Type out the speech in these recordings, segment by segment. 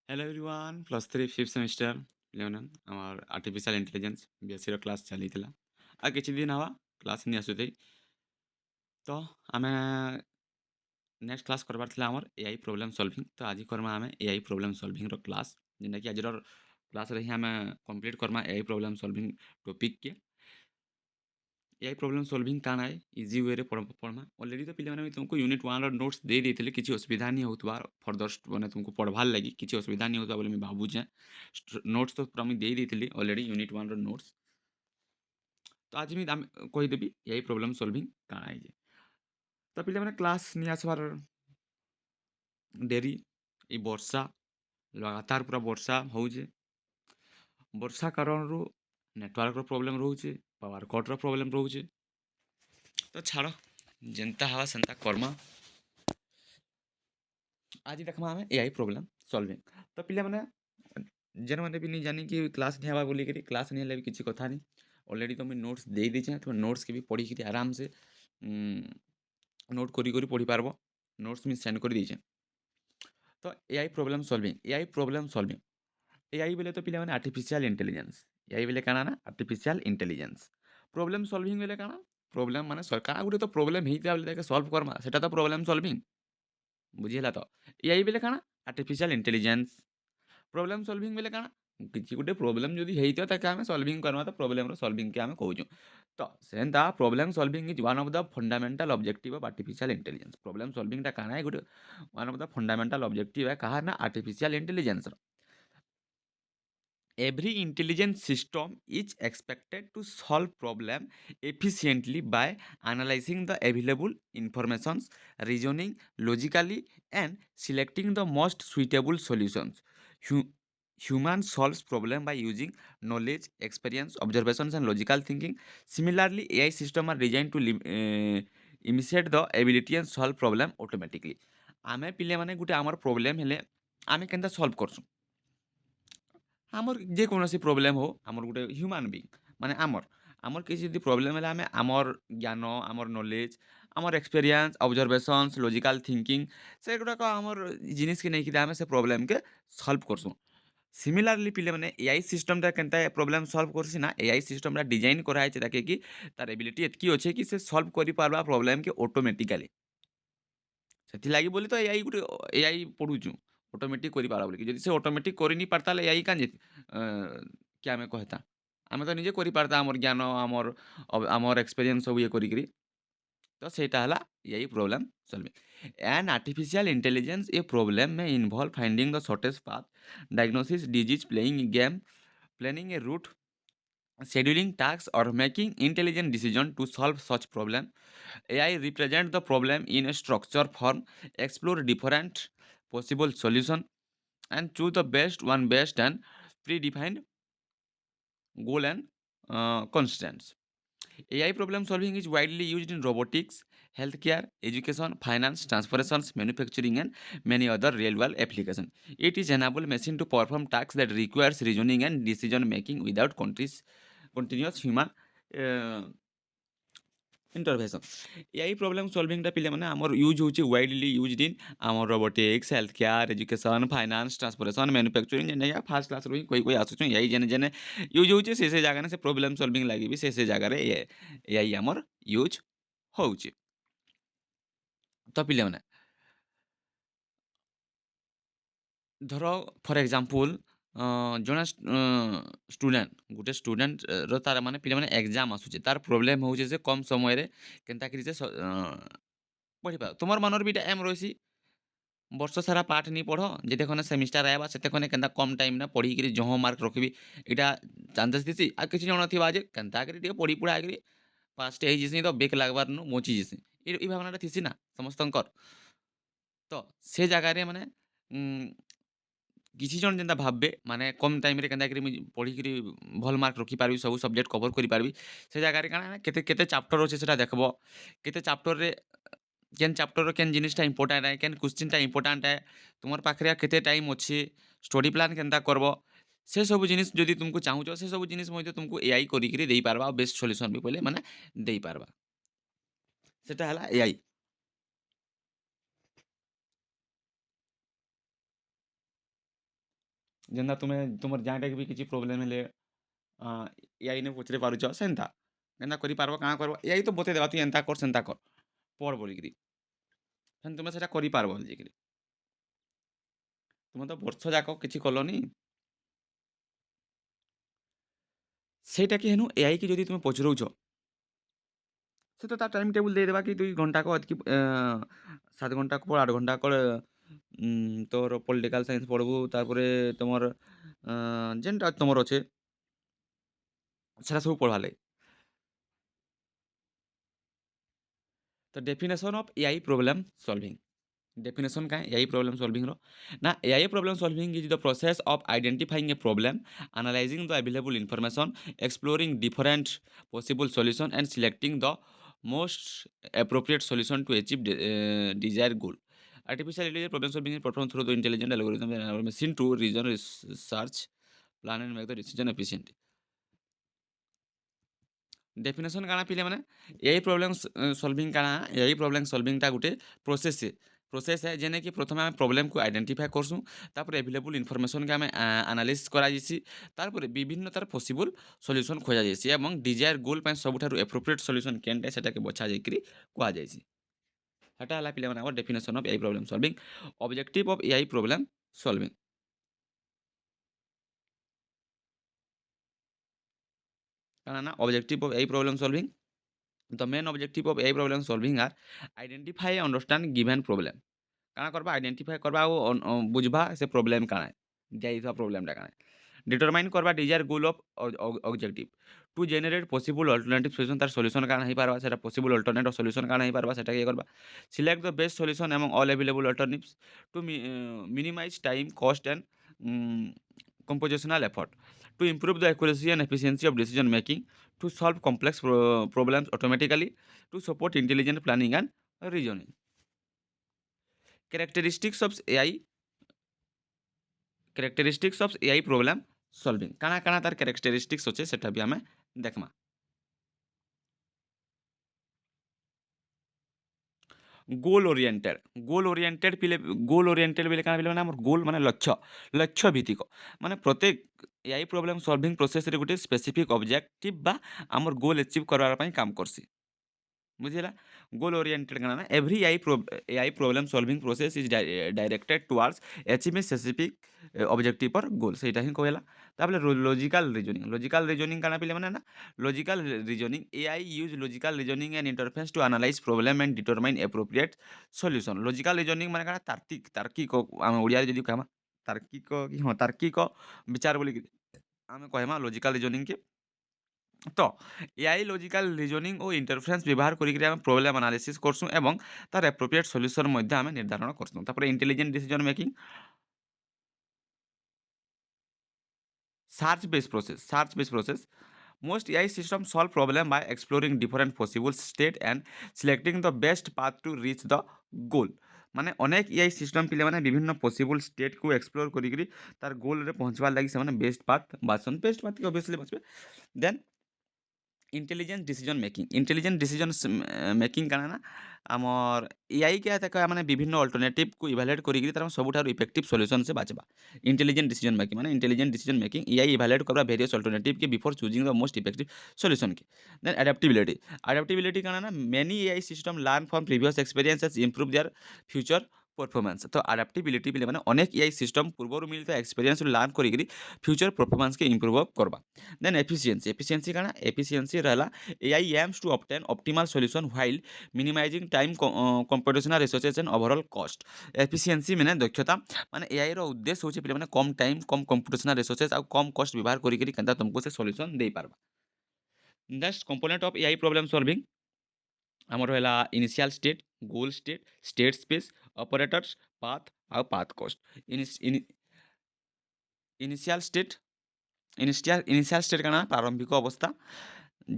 Hello everyone, +3 5th semester ପିଲାମାନେ ଆମର artificial intelligence ବିଏସସିର class ଚାଲିଥିଲା। ଆଉ କିଛି ଦିନ ହେବା କ୍ଲାସ୍ ନି ଆସୁଥାଇ। ତ ଆମେ ନେକ୍ସଟ କ୍ଲାସ୍ କରବାର ଥିଲା ଆମର ଏଆଇ ପ୍ରୋବ୍ଲେମ୍ ସଲଭିଂ। ତ ଆଜି କର୍ମା ଆମେ ଏଆଇ ପ୍ରୋବ୍ଲେମ୍ ସଲଭିଂର କ୍ଲାସ୍, ଯେନ୍ଟାକି ଆଜିର କ୍ଲାସ୍ରେ ହିଁ ଆମେ କମ୍ପ୍ଲିଟ୍ କର୍ମା ଏଆଇ ପ୍ରୋବ୍ଲେମ୍ ସଲଭିଂ ଟପିକ୍କେ। ଏଆଇ ପ୍ରୋବ୍ଲେମ୍ ସଲଭିଂ କାଣା ଏ ଇଜି ୱେରେ ପଢ଼ମା। ଅଲରେଡ଼ି ତ ପିଲାମାନେ ମୁଇଁ ତୁମକୁ ୟୁନିଟ୍ 1ର ନୋଟ୍ସ ଦେଇ ଦେଇଥିଲି, କିଛି ଅସୁବିଧା ନି ହେଉଥିବା ଫର୍ଦର ମାନେ ତୁମକୁ ପଢ଼ବାର୍ ଲାଗି କିଛି ଅସୁବିଧା ନି ହେଉଥିବା ବୋଲି ମୁଇଁ ଭାବୁଛେଁ। ନୋଟ୍ସ ତ ପୁରା ମୁଇଁ ଦେଇ ଦେଇଥିଲି ଅଲରେଡ଼ି ୟୁନିଟ୍ 1ର ନୋଟ୍ସ। ତ ଆଜି ମୁଇଁ କହିଦେବି ଏଆଇ ପ୍ରୋବ୍ଲେମ୍ ସଲଭିଂ କାଣା ହେଇଛେ। ତ ପିଲାମାନେ କ୍ଲାସ୍ ନି ଆସବାର୍ ଡେରି, ଏଇ ବର୍ଷା ଲଗାତାର ପୁରା ବର୍ଷା ହଉଛେ। ବର୍ଷା କାରଣରୁ ନେଟୱାର୍କର ପ୍ରୋବ୍ଲେମ୍ ରହୁଛେ, ପାୱାର କଟ୍ର ପ୍ରୋବ୍ଲେମ୍ ରହୁଛେ। ତ ଛାଡ଼, ଯେନ୍ତା ହେବା ସେନ୍ତା କର୍ମା। ଆଜି ଦେଖ୍ମା ଆମେ ଏଆଇ ପ୍ରୋବ୍ଲେମ୍ ସଲଭିଂ। ତ ପିଲାମାନେ ଯେନ୍ମାନେ ବି ନି ଜାନି କି କ୍ଲାସ୍ ନି ହେବା ବୋଲିକିରି, କ୍ଲାସ୍ ନି ହେଲେ ବି କିଛି କଥା ନି। ଅଲରେଡ଼ି ତ ମୁଇଁ ନୋଟ୍ସ ଦେଇ ଦେଇଛେଁ, ତୁମେ ନୋଟ୍ସକେ ବି ପଢ଼ିକିରି ଆରାମସେ ନୋଟ୍ କରି କରି ପଢ଼ିପାର୍ବ। ନୋଟ୍ସ ମୁଇଁ ସେଣ୍ଡ କରି ଦେଇଛେଁ। ତ ଏଆଇ ପ୍ରୋବ୍ଲେମ୍ ସଲଭିଂ ଏଆଇ ବେଲେ ତ ପିଲାମାନେ ଆର୍ଟିଫିସିଆଲ ଇଣ୍ଟେଲିଜେନ୍ସ। ଏଆଇ ବେଲେ କାଣା ନା ଆର୍ଟିଫିସିଆଲ ଇଣ୍ଟେଲିଜେନ୍ସ। ପ୍ରୋବ୍ଲେମ୍ ସଲଭିଂ ବେଲେ କାଣା, ପ୍ରୋବ୍ଲେମ୍ ମାନେ କାଣା ଗୁଟେ ତ ପ୍ରୋବ୍ଲେମ୍ ହେଇଥିବା ବେଲେ ତାକେ ସଲ୍ଭ କର୍ମା, ସେଟା ତ ପ୍ରୋବ୍ଲେମ୍ ସଲଭିଂ। ବୁଝିହେଲା ତ? ଏଆଇ ବେଲେ କାଣା, ଆର୍ଟିଫିସିଆଲ ଇଣ୍ଟେଲିଜେନ୍ସ। ପ୍ରୋବ୍ଲେମ୍ ସଲଭିଂ ବେଲେ କାଣା, କିଛି ଗୁଟେ ପ୍ରୋବ୍ଲେମ୍ ଯଦି ହେଇଥିବ ତାକେ ଆମେ ସଲଭିଂ କର୍ମା, ତ ପ୍ରୋବ୍ଲେମ୍ର ସଲଭିଂକେ ଆମେ କହୁଚୁଁ। ତ ସେନ୍ତା problem solving is one of the fundamental objective of artificial intelligence. Problem ସଲଭିଂଟା କାଣା ଏ ଗୁଟେ one of the fundamental objective ଏ କାହାର ନା ଆର୍ଟିଫିସିଆଲ ଇଣ୍ଟେଲିଜେନ୍ସର। Every intelligent system is expected to solve problem efficiently by analyzing the available informations, reasoning logically, and selecting the most suitable solutions. Hu- Human solves problem by using knowledge, experience, observations, and logical thinking. Similarly, AI systems are designed to imitate the ability and solve problem automatically. ଆମେ ପିଲାମାନେ ଗୁଟେ ଆମର problem ହେଲେ ଆମେ କେନ୍ତା solve କରସୁଁ। ଆମର ଯେକୌଣସି ପ୍ରୋବ୍ଲେମ୍ ହଉ, ଆମର ଗୋଟେ ହ୍ୟୁମାନ୍ ବିଂ ମାନେ ଆମର କିଛି ଯଦି ପ୍ରୋବ୍ଲେମ୍ ହେଲା, ଆମେ ଆମର୍ ଜ୍ଞାନ, ଆମର୍ ନଲେଜ୍, ଆମର୍ ଏକ୍ସପେରିଏନ୍ସ, ଅବଜରଭେସନ୍ସ, ଲଜିକାଲ୍ ଥିଙ୍କିଂ, ସେଗୁଡ଼ାକ ଆମର୍ ଜିନିଷ୍କେ ନେଇକିରି ଆମେ ସେ ପ୍ରୋବ୍ଲେମ୍କେ ସଲ୍ଭ କରସୁଁ। ସିମିଲାରଲି ପିଲାମାନେ ଏଆଇ ସିଷ୍ଟମ୍ଟା କେନ୍ତା ପ୍ରୋବ୍ଲେମ୍ ସଲ୍ଭ କରସି ନା, ଏଆଇ ସିଷ୍ଟମ୍ଟା ଡିଜାଇନ୍ କରାହେଇଛେ ତାକେ କି ତାର୍ ଏବିଲିଟି ଏତ୍କି ଅଛେ କି ସେ ସଲ୍ଭ କରିପାର୍ବା ପ୍ରୋବ୍ଲେମ୍କେ ଅଟୋମେଟିକାଲି। ସେଥିଲାଗି ବୋଲି ତ ଏଆଇ ଗୁଟେ ଏଆଇ ପଢ଼ୁଚୁଁ, ଅଟୋମେଟିକ୍ କରିପାର୍ବା ବୋଲିକି। ଯଦି ସେ ଅଟୋମେଟିକ୍ କରି ନି ପାର୍ତା, ହେଲେ ଏଆଇ କାଁ କି ଆମେ କହେତା। ଆମେ ତ ନିଜେ କରିପାର୍ତା ଆମର୍ ଜ୍ଞାନ, ଆମର୍ ଏକ୍ସପେରିଏନ୍ସ ସବୁ ଇଏ କରିକିରି। ତ ସେଇଟା ହେଲା AI problem solving. An artificial intelligence a problem may involve finding the shortest path, diagnosis disease, playing a game, planning a route, scheduling tasks, or making intelligent decision to solve such problem. AI represent the problem in a structure form, explore different possible solution, and choose the best one based on predefined goal and constraints. AI problem solving is widely used in robotics, healthcare, education, finance, transportations, manufacturing, and many other real-world applications. It is enable machine to perform tasks that requires reasoning and decision making without continuous human uh, intervention. AI problem solving ଟା ପିଲାମାନେ ଆମର use ହେଉଛି ୱାଇଡଲି used in ଆମର robotics, health care, education, finance, transportation, manufacturing, ଯେନ୍ଟାକି first କ୍ଲାସ୍ରୁ ହିଁ କହି ଆସୁଛୁଁ। AI ଯେନେ ଯେନେ ୟୁଜ୍ ହେଉଛି ସେ ଜାଗାରେ ସେ ପ୍ରୋବ୍ଲେମ୍ ସଲଭିଂ ଲାଗି ବି ସେ ଜାଗାରେ ଏଆଇ ଆମର ୟୁଜ୍ ହେଉଛି। ତ ପିଲାମାନେ ଧର ଫର୍ ଏକ୍ଜାମ୍ପଲ୍ ଜଣେ ଗୋଟେ ଷ୍ଟୁଡେଣ୍ଟର ତାର ମାନେ ପିଲାମାନେ ଏକ୍ଜାମ୍ ଆସୁଛେ, ତାର ପ୍ରୋବ୍ଲେମ୍ ହେଉଛି ଯେ କମ୍ ସମୟରେ କେନ୍ତା କରି ସେ ପଢ଼ିପାର। ତୁମର ମନର ବି ଏଇଟା ଏମ୍ ରହିସି, ବର୍ଷ ସାରା ପାଠ ନି ପଢ଼, ଯେତେ ଖନେ ସେମିଷ୍ଟାର ଆଇବା ସେତେ ଖନେ କେନ୍ତା କମ୍ ଟାଇମ୍ ନା ପଢ଼ିକିରି ଜହ ମାର୍କ ରଖିବି, ଏଇଟା ଚାନ୍ସେସ୍ ଥିସି। ଆଉ କିଛି ଜଣ ଥିବା ଯେ କେନ୍ତା କରି ଟିକେ ପଢ଼ି ପୁଢ଼ାକିରି ପାସ୍ଟେ ହେଇଯିସି, ତ ବେକ୍ ଲାଗ୍ବାର୍ନୁ ବଞ୍ଚିଯିସି। ଇ ଭାବନାଟା ଥିସି ନା ସମସ୍ତଙ୍କର। ତ ସେ ଜାଗାରେ ମାନେ କିଛି ଜଣ ଯେନ୍ତା ଭାବବେ ମାନେ କମ୍ ଟାଇମ୍ରେ କେନ୍ତା କରି ମୁଇଁ ପଢ଼ିକିରି ଭଲ୍ ମାର୍କ ରଖିପାରିବି, ସବୁ ସବଜେକ୍ଟ କଭର୍ କରିପାରିବି। ସେ ଜାଗାରେ କାଣା ନା କେତେ କେତେ ଚାପ୍ଟର ଅଛେ ସେଟା ଦେଖ୍ବ। କେତେ ଚାପ୍ଟରରେ କେନ୍ ଚାପ୍ଟରର କେନ୍ ଜିନିଷ୍ଟା ଇମ୍ପୋର୍ଟାଣ୍ଟ ଆଏ, କେନ୍ କ୍ୱେଶ୍ଚିନ୍ଟା ଇମ୍ପୋର୍ଟାଣ୍ଟ ଆଏ, ତୁମର ପାଖରେ କେତେ ଟାଇମ୍ ଅଛେ, ଷ୍ଟଡି ପ୍ଲାନ୍ କେନ୍ତା କର୍ବ, ସେ ସବୁ ଜିନିଷ୍ ଯଦି ତୁମକୁ ଚାହୁଁଛ, ସେ ସବୁ ଜିନିଷ୍ ମଧ୍ୟ ତୁମକୁ ଏଆଇ କରିକିରି ଦେଇପାର୍ବା। ଆଉ ବେଷ୍ଟ ସଲ୍ୟୁସନ୍ ବି ବୋଇଲେ ମାନେ ଦେଇପାର୍ବା। ସେଟା ହେଲା ଏଆଇ। ଯେନ୍ତା ତୁମେ ତୁମର ଯାହାଟାକି ବି କିଛି ପ୍ରୋବ୍ଲେମ୍ ହେଲେ ଏଆଇ ନେ ପଚରେଇ ପାରୁଛ ସେନ୍ତା କେନ୍ତା କରିପାର୍ବ କାଣା କର୍ବ ଏଆଇ ତ ବତେଇ ଦେବା ତୁଇ ଏନ୍ତା କର୍ ସେନ୍ତା କର୍ ପଢ଼୍ ବୋଲିକିରି ସେନ୍ ତୁମେ ସେଟା କରିପାର୍ବ ଯାଇକିରି ତୁମେ ତ ବର୍ଷ ଯାକ କିଛି କଲନି ସେଇଟାକି ହେନୁ ଏଆଇ କି ଯଦି ତୁମେ ପଚରଉଛ ସେ ତ ତା ଟାଇମ୍ ଟେବୁଲ୍ ଦେଇଦେବା କି 2 ଘଣ୍ଟାକ ଏତ୍କି 7 ଘଣ୍ଟା ପଢ଼ 8 ଘଣ୍ଟା କର ତୋର ପଲିଟିକାଲ୍ ସାଇନ୍ସ ପଢ଼୍ବୁ ତାପରେ ତମର୍ ଯେନ୍ଟା ତମର୍ ଅଛେ ସେଟା ସବୁ ପଢ଼୍ବାର୍ ଲାଗି। ତ definition of AI problem solving definition का AI problem solving रो ना AI problem solving is the process of identifying a problem, analyzing the available information, exploring different possible solution and selecting the most appropriate solution to achieve desired goal. Artificial intelligence problem solving is performed through the intelligent algorithm and our machine to reason, research, plan and make the decision efficient. Definition काଣା ପିଲେ ମାନେ ଏଇ problem solving କାଣା ଏଇ problem ସଲ୍ଭିଂଟା ଗୁଟେ process ହେ ଯେନେ କି ପ୍ରଥମେ ଆମେ ପ୍ରୋବ୍ଲେମ୍କୁ ଆଇଡେଣ୍ଟିଫାଏ କରସୁଁ ତାପରେ ଏଭେଲେବୁଲ୍ ଇନଫର୍ମେସନ୍କେ ଆମେ ଆନାଲିସିସ୍ କରାଯାଇସି ତାପରେ ବିଭିନ୍ନ ତାର ପସିବୁଲ୍ ସଲ୍ୟୁସନ୍ ଖୋଜାଯାଇସି ଏବଂ ଡିଜାୟାର ଗୋଲ୍ ପାଇଁ ସବୁଠାରୁ ଏପ୍ରୋପ୍ରିଏଟ୍ ସଲ୍ୟୁସନ୍ କେନ୍ଟା ସେଟାକେ ବଛା ଯାଇକିରି କୁହାଯାଇସି ହେଟା ହେଲା ପିଲାମାନେ ଆମର definition of AI problem solving objective of AI problem solving କାଣା ନା objective of AI problem solving the main objective of AI problem solving are identify understand given problem କାଣା କରବା ଆଇଡେଣ୍ଟିଫାଏ କରବା ଆଉ ବୁଝବା ସେ ପ୍ରୋବ୍ଲେମ୍ କାଣା ଦିଆଯାଇଥିବା ପ୍ରୋବ୍ଲେମ୍ଟା କାଣା ଡିଟରମାଇନ୍ କରବା desire goal of objective to generate possible alternative solution ତାର ସଲ୍ୟୁସନ୍ କାଣା ହେଇପାରବା ସେଟା ପସିବୁଲ୍ ଅଲ୍ଟରନେଟିଭ୍ ସଲ୍ୟୁସନ୍ କାଣା ହେଇପାରବା ସେଟା ଇଏ କରବା ସିଲେକ୍ଟ ଦ ବେଷ୍ଟ ସଲ୍ୟୁସନ୍ ଏବଂ all available alternatives to minimise time cost and compositional effort to improve the accuracy and efficiency of decision making to solve complex problems automatically to support intelligent planning and reasoning characteristics of AI problem solving କାଣା କାଣା ତାର characteristics ଅଛେ ସେଟା ବି ଆମେ ଦେଖମା goal oriented ବେଲେ କାଣା ବେଲେ ମାନେ ଆମର ଗୋଲ୍ ମାନେ ଲକ୍ଷ୍ୟ ଭିତ୍ତିକ ମାନେ ପ୍ରତ୍ୟେକ ଏଆଇ ପ୍ରୋବ୍ଲେମ୍ ସଲ୍ଭିଂ ପ୍ରୋସେସ୍ରେ ଗୋଟେ ସ୍ପେସିଫିକ୍ ଅବଜେକ୍ଟିଭ୍ ବା ଆମର ଗୋଲ୍ ଆଚିଭ୍ କରବାର ପାଇଁ କାମ କରସି ବୁଝିଲା गोल ओरिएंटेड कहना ना every AI problem solving process is directed towards achieving specific objective पर गोल सेटा ही कहला तापले लॉजिकल रीजनिंग काना पिले माने ना logical reasoning AI use logical reasoning and interface to analyse problem and determine appropriate solution logical reasoning माने काना तार्किक हम ओडिया रे जदी कहमा तार्किक कि हां तार्किक विचार बोली आमे कहमा लॉजिकल रीजनिंग के ତ ଏଆଇ ଲଜିକାଲ୍ ରିଜନିଂ ଓ ଇଣ୍ଟରଫରେନ୍ସ ବ୍ୟବହାର କରିକିରି ଆମେ ପ୍ରୋବ୍ଲେମ୍ ଆନାଲିସିସ୍ କରସୁଁ ଏବଂ ତାର ଏପ୍ରୋପ୍ରିଏଟ୍ ସଲ୍ୟୁସନ୍ ମଧ୍ୟ ଆମେ ନିର୍ଦ୍ଧାରଣ କରସୁଁ ତାପରେ intelligent decision making search based process most AI systems solve problem by exploring different possible state and selecting the best path to reach the goal ମାନେ ଅନେକ ଏଆଇ ସିଷ୍ଟମ୍ ପିଲାମାନେ ବିଭିନ୍ନ ପସିବୁଲ୍ ଷ୍ଟେଟ୍କୁ ଏକ୍ସପ୍ଲୋର କରିକିରି ତାର ଗୋଲ୍ରେ ପହଞ୍ଚିବାର୍ ଲାଗି ସେମାନେ ବେଷ୍ଟ ପାଥ୍ ବାଛନ୍ ବେଷ୍ଟ ପାଥ୍ ଅବଭିୟସଲି ବାଛବେ ଦେନ୍ इंटेलिजेंट डिसीजन मेकिंग काना ना आमर एआई के ताका माने विभिन्न अल्टरनेटिव को इवैल्यूएट करिकरी तार सबुठार इफेक्टिव सॉल्यूशन से बाचबा इंटेलिजेंट डिसीजन मेकिंग माने intelligent decision making AI evaluate करबा वेरियस अल्टरनेटिव के before choosing the most effective solution के देन अडेप्टिबिलिटी काना ना many AI system learn from previous experiences improve their future performance तो adaptability भी माने अनेक एआई सिस्टम पूर्व मिलता एक्सपीरियंस लर्न करिकरी फ्यूचर परफॉर्मेंस के इंप्रूव करबा देन एफिशिएंसी काना एफिशिएंसी रहला AI aims to obtain optimal solution while minimizing time computational resources and overall cost efficiency माने दक्षता माने AI रो उद्देश्य होचे माने कम टाइम कम कंप्यूटेशनल रिसोर्सेस और कम कॉस्ट व्यवहार करिकरी केनता तुमको से सॉल्यूशन दे पारबा next component of AI problem solving हमर होला initial state goal state space operators path और path cost initial state initial state काना प्रारंभिक अवस्था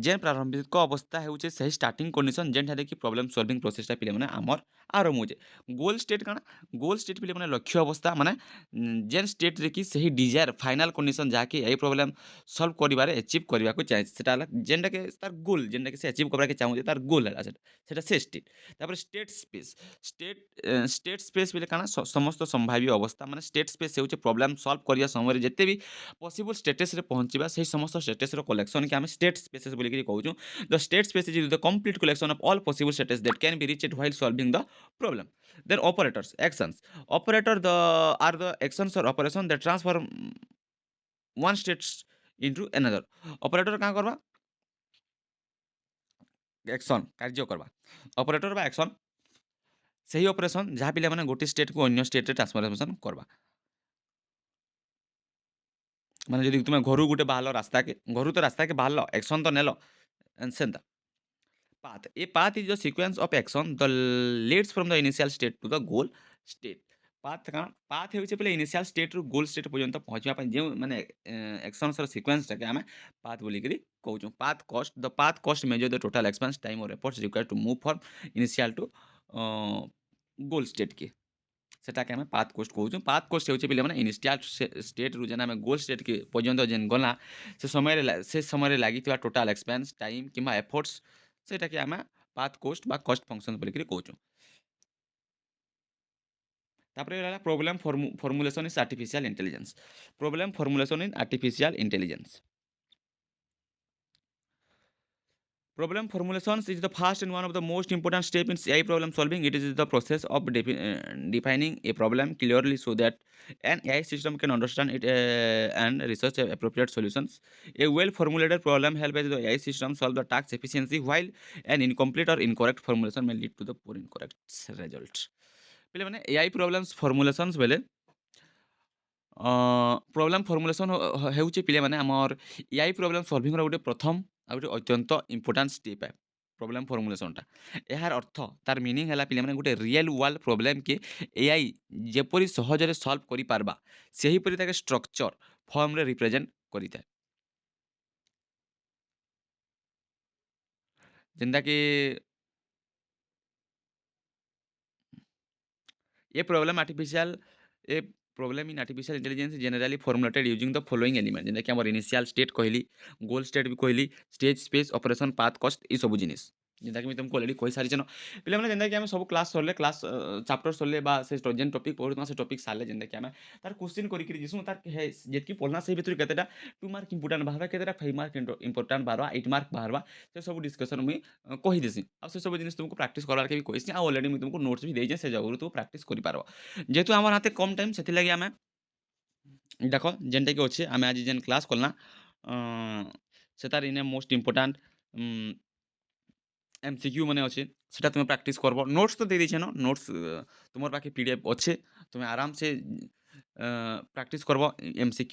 जेन प्रारंभिक अवस्था होचे सही स्टार्टिंग कंडीशन जेन ठारे कि प्रॉब्लम सॉल्विंग प्रोसेसटा पिले माने आमर ଆର ମୁଜେ ଗୋଲ୍ ଷ୍ଟେଟ୍ କାଣା ଗୋଲ୍ ଷ୍ଟେଟ୍ ପିଲେ ମାନେ ଲକ୍ଷ୍ୟ ଅବସ୍ଥା ମାନେ ଯେନ୍ ଷ୍ଟେଟ୍ରେ କି ସେହି ଡିଜାୟାର ଫାଇନାଲ୍ କଣ୍ଡିସନ୍ ଯାହାକି ଏଇ ପ୍ରୋବ୍ଲେମ୍ ସଲ୍ଭ କରିବାରେ ଆଚିଭ୍ କରିବାକୁ ଚାହେଁ ସେଟା ହେଲା ଯେନ୍ଟାକି ତାର୍ ଗୋଲ୍ ଯେନ୍ଟାକି ସେ ଆଚିଭ୍ କରିବାକେ ଚାହୁଁଛେ ତାର୍ ଗୋଲ୍ ହେଲା ସେଟା ସେ ଷ୍ଟେଟ୍ ତାପରେ state space state state space ବୋଲେ କାଣା ସମସ୍ତ ସମ୍ଭାବ୍ୟ ଅବସ୍ଥା ମାନେ ଷ୍ଟେଟ୍ ସ୍ପେସ୍ ହେଉଛି ପ୍ରୋବ୍ଲେମ୍ ସଲ୍ଭ କରିବା ସମୟରେ ଯେତେ ବି ପସିବୁଲ୍ ଷ୍ଟେଟସ୍ରେ ପହଞ୍ଚିବା ସେହି ସମସ୍ତ ଷ୍ଟେଟସ୍ର କଲେକ୍ସନ୍କେ ଆମେ ଷ୍ଟେଟ୍ ସ୍ପେସେସ୍ ବୋଲିକିରି କହୁଛୁ the state space is the complete collection of all possible states that can be reached while solving the problem. Then operators, actions. Operator the are the actions or operation that transform one state into another. Operator କାଁ କରବା action କାର୍ଯ୍ୟ କରବା operator ବା action ସେହି operation ଯାହା ପିଲାମାନେ ଗୋଟେ ଷ୍ଟେଟ୍କୁ ଅନ୍ୟ ଷ୍ଟେଟ୍ରେ ଟ୍ରାନ୍ସଫର୍ମେସନ୍ କରବା ମାନେ ଯଦି ତୁମେ ଘରୁ ଗୋଟେ ବାହାରିଲ ରାସ୍ତାକେ ଘରୁ ତ ରାସ୍ତାକେ ବାହାରିଲ action ତ ନେଲ ସେନ୍ତା path. A path is the sequence of action that leads from the initial state to the goal state. Path କାଣା ପାଥ୍ ହେଉଛି ପିଲା ଇନିସିଆଲ୍ ଷ୍ଟେଟ୍ରୁ ଗୋଲ୍ ଷ୍ଟେଟ୍ ପର୍ଯ୍ୟନ୍ତ ପହଞ୍ଚିବା ପାଇଁ ଯେଉଁ ମାନେ ଏକ୍ସନ୍ସର ସିକ୍ୱେନ୍ସଟାକେ ଆମେ ପାଥ୍ ବୋଲିକିରି କହୁଛୁ path cost the path cost measure the total expense time or efforts required to move from initial to goal ଷ୍ଟେଟ୍କେ ସେଟାକେ ଆମେ ପାଥ୍ କୋଷ୍ଟ କହୁଛୁ ପାଥ୍ କୋଷ୍ଟ ହେଉଛି ପିଲାମାନେ ଇନିସିଆଲ୍ ଷ୍ଟେଟ୍ରୁ ଯେନ୍ ଆମେ ଗୋଲ୍ ଷ୍ଟେଟ୍କେ ପର୍ଯ୍ୟନ୍ତ ଯେନ୍ ଗଲା ସେ ସମୟରେ ଲାଗିଥିବା ଟୋଟାଲ୍ ଏକ୍ସପେନ୍ସ ଟାଇମ୍ କିମ୍ବା ଏଫର୍ଟସ୍ ସେଟାକେ ଆମେ ପାଥ୍ କୋଷ୍ଟ ବା କଷ୍ଟ ଫଙ୍କସନ୍ ବୋଲିକିରି କହୁଛୁ ତାପରେ ରହିଲା problem formulation in artificial intelligence problem formulation in artificial intelligence problem formulations is the first and one of the most important step in AI problem solving. It is the process of defining a problem clearly so that an AI system can understand it and research appropriate solutions. A well formulated problem helps the AI system solve the task efficiency, while an incomplete or incorrect formulation may lead to the poor incorrect result. ପିଲେ ମାନେ AI problems formulations ବେଲେ problem formulation ହେଉଛି ପିଲାମାନେ ଆମର AI problem ସଲ୍ଭିଂର ଗୋଟେ ପ୍ରଥମ ଆଉ ଗୋଟେ ଅତ୍ୟନ୍ତ ଇମ୍ପୋର୍ଟାଣ୍ଟ ଷ୍ଟେପ୍ ଏ ପ୍ରୋବ୍ଲେମ୍ ଫର୍ମୁଲେସନ୍ଟା ଏହାର ଅର୍ଥ ତାର ମିନିଂ ହେଲା ପିଲାମାନେ ଗୋଟେ ରିଏଲ୍ ୱାର୍ଲଡ ପ୍ରୋବ୍ଲେମ୍କେ ଏଆଇ ଯେପରି ସହଜରେ ସଲ୍ଭ କରିପାରବା ସେହିପରି ତାକେ ଷ୍ଟ୍ରକ୍ଚର ଫର୍ମରେ ରିପ୍ରେଜେଣ୍ଟ କରିଥାଏ ଯେନ୍ଟାକି A problem artificial a problem in artificial intelligence is generally formulated using the following element ଯେନ୍ତା କି ଆମର initial state କହିଲି goal state ବି କହିଲି stage space operation path cost ଏ ସବୁ ଜିନିଷ ଯେନ୍ତା କି ମୁଁ ତମକୁ ଅଲରେଡି କହି ସାରିଛନ ପିଲାମାନେ ଯେନ୍ତା କି ଆମେ ସବୁ କ୍ଲାସ୍ ସରିଲେ କ୍ଲାସ୍ ଚାପ୍ଟର ସରିଲେ ବା ସେ ଯେନ୍ ଟପିକ୍ ପଢ଼ୁଥିବା ସେ ଟପିକ୍ ସାରିଲେ ଯେନ୍ତା କି ଆମେ ତାର କ୍ୱେଶ୍ଚିନ୍ କରିକିରି ଯିସୁଁ ତାର ଯେତିକି ପଢ଼ନା ସେଇ ଭିତରୁ କେତେଟା 2 ମାର୍କ ଇମ୍ପୋର୍ଟାଣ୍ଟ ବାହାରବା କେତେଟା 5 ମାର୍କ ଇମ୍ପୋର୍ଟାଣ୍ଟ ବାହାରବା 8 ମାର୍କ ବାହାରବା ସେ ସବୁ ଡିସ୍କସନ୍ ମୁଇଁ କହିଦେସି ଆଉ ସେ ସବୁ ଜିନିଷ ତୁମକୁ ପ୍ରାକ୍ଟିସ୍ କରବାର୍କେ ବି କହିସି ଆଉ ଅଲରେଡି ମୁଇଁ ତୁମକୁ ନୋଟ୍ସ ବି ଦେଇଛେ ସେ ଜାଗାରୁ ତୁ ପ୍ରାକ୍ଟିସ୍ କରିପାରବ ଯେହେତୁ আমার হাতে কম টাইম ସେଥିଲାଗି ଆମେ ଦେଖ ଯେନ୍ଟାକି ଅଛେ ଆମେ ଆଜି ଯେନ୍ କ୍ଲାସ୍ କଲା ସେତାର ଇନେ ମୋଷ୍ଟ ଇମ୍ପୋର୍ଟାଣ୍ଟ MCQ ମାନେ ଅଛେ ସେଟା ତୁମେ ପ୍ରାକ୍ଟିସ୍ କରବ ନୋଟ୍ସ ତ ଦେଇ ଦେଇଛେ ନ ନୋଟ୍ସ ତୁମର ପାଖେ PDF ଅଛେ ତୁମେ ଆରାମସେ ପ୍ରାକ୍ଟିସ୍ କରବ MCQ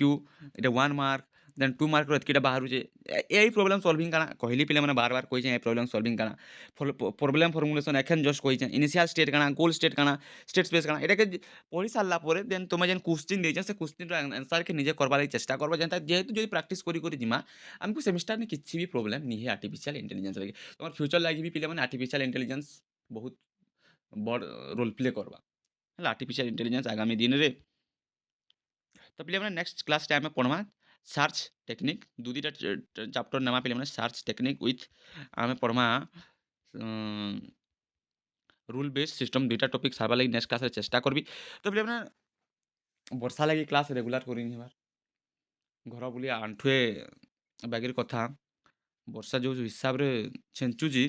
ଏଇଟା 1 ମାର୍କ ଦେନ୍ 2 ମାର୍କର ଏତ୍କିଟା ବାହାରୁଛେ ଏଇ ପ୍ରୋବ୍ଲେମ୍ ସଲ୍ଭିଂ କାଣା କହିଲି ପିଲାମାନେ ବାର ବାର କହିଛେ ଏ ପ୍ରୋବ୍ଲେମ୍ ସଲ୍ଭିଂ କାଣା problem formulation ଏଖେନ୍ just କହିଛେ initial state କାଣା ଗୋଲ୍ ଷ୍ଟେଟ୍ କାଣା ଷ୍ଟେଟ୍ ସ୍ପେସ୍ କାଣା ଏটাকে পড়ি সারলা পরে দেন তুমি যেন কোশ্চিন দিয়েছ সে কোশ্চিনর আনসারকে নিজে করবার লাগি চেষ্টা করবো যেটা যেহেতু যদি প্র্যাকটিস করি করি জিমা আমাকে সেমিস্টার নে কিছু বি প্রোবলেম নি হে আর্টিফিশিয়াল ইন্টেলিজেন্স লাগি তোমার ফ্यूचर লাগি বি পিলে মানে আর্টিফিশিয়াল ইন্টেলিজেন্স বহুত বড় রোল প্লে করবা ହେଲା ଆର୍ଟିଫିସିଆଲ୍ ଇଣ୍ଟେଲିଜେନ୍ସ ଆଗାମୀ ଦିନରେ ତ ପିଲାମାନେ ନେକ୍ସଟ କ୍ଲାସ୍ରେ ଆମେ ପଢ଼ମା ସାର୍ଚ୍ଚ ଟେକ୍ନିକ୍ ଦୁଇଟା ଚାପ୍ଟର ନେମା ପିଲାମାନେ ସାର୍ଚ୍ଚ ଟେକ୍ନିକ୍ ୱିଥ୍ ଆମେ ପଢ଼ମା ରୁଲ୍ ବେସ୍ ସିଷ୍ଟମ୍ ଦୁଇଟା ଟପିକ୍ ସାର୍ବା ଲାଗି ନେକ୍ସଟ କ୍ଲାସ୍ରେ ଚେଷ୍ଟା করবি ତ ପିଲାମାନେ ବର୍ଷା ଲାଗି କ୍ଲାସ୍ ରେଗୁଲାର କରି ନେବାର ଘର ବୁଲି ଆଣ୍ଠୁଏ ବାଗିର କଥା ବର୍ଷା ଯେଉଁ ହିସାବରେ ଛେଞ୍ଚୁଛି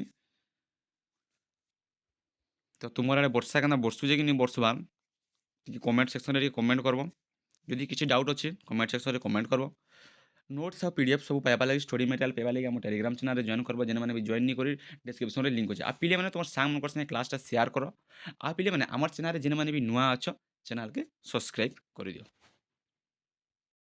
ତ ତୁମର ଆଡ଼େ ବର୍ଷା କେନ୍ତା ବର୍ଷୁଛେ କି ନି ବର୍ଷବା ଟିକେ କମେଣ୍ଟ ସେକ୍ସନରେ ଟିକେ କମେଣ୍ଟ କରବ ଯଦି କିଛି ଡାଉଟ୍ ଅଛି କମେଣ୍ଟ ସେକ୍ସନରେ କମେଣ୍ଟ କରବ নোটস ଆଉ PDF ସବୁ ପାଇବା ଲାଗି ଷ୍ଟଡି ମେଟେରିଆଲ୍ ପାଇବା ଲାଗି ଆମ ଟେଲିଗ୍ରାମ ଚ୍ୟାନେଲରେ ଜଏନ୍ କରବ ଯେନ୍ମାନେ ବି ଜଏନ୍ ନି କରି ଡେସ୍କ୍ରିପ୍ସନରେ ଲିଙ୍କ୍ ଅଛି ଆଉ ପିଲେମାନେ ତୁମର ସାଙ୍ଗମାନଙ୍କର ସାଙ୍ଗେ କ୍ଲାସ୍ଟା ସେୟାର କର ଆଉ ପିଲେମାନେ ଆମର ଚ୍ୟାନେଲରେ ଯେନ୍ମାନେ ବି ନୂଆ ଅଛ ଚ୍ୟାନେଲକେ ସବସ୍କ୍ରାଇବ୍ କରିଦିଅ